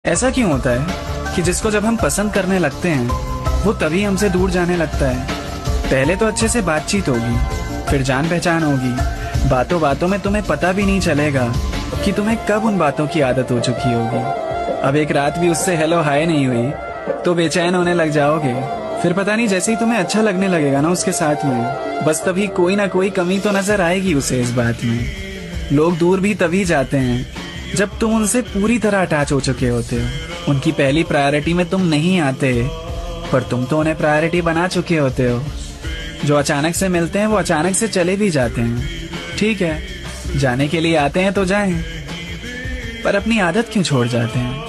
ऐसा क्यों होता है कि जिसको जब हम पसंद करने लगते हैं वो तभी हमसे दूर जाने लगता है? पहले तो अच्छे से बातचीत होगी, फिर जान पहचान होगी, बातों बातों में तुम्हें पता भी नहीं चलेगा कि तुम्हें कब उन बातों की आदत हो चुकी होगी। अब एक रात भी उससे हेलो हाय नहीं हुई तो बेचैन होने लग जाओगे। फिर पता नहीं जैसे ही तुम्हें अच्छा लगने लगेगा ना उसके साथ में, बस तभी कोई ना कोई कमी तो नजर आएगी उसे इस बात में। लोग दूर भी तभी जाते हैं जब तुम उनसे पूरी तरह अटैच हो चुके होते हो। उनकी पहली प्रायोरिटी में तुम नहीं आते, पर तुम तो उन्हें प्रायोरिटी बना चुके होते हो। जो अचानक से मिलते हैं वो अचानक से चले भी जाते हैं। ठीक है, जाने के लिए आते हैं तो जाएं, पर अपनी आदत क्यों छोड़ जाते हैं?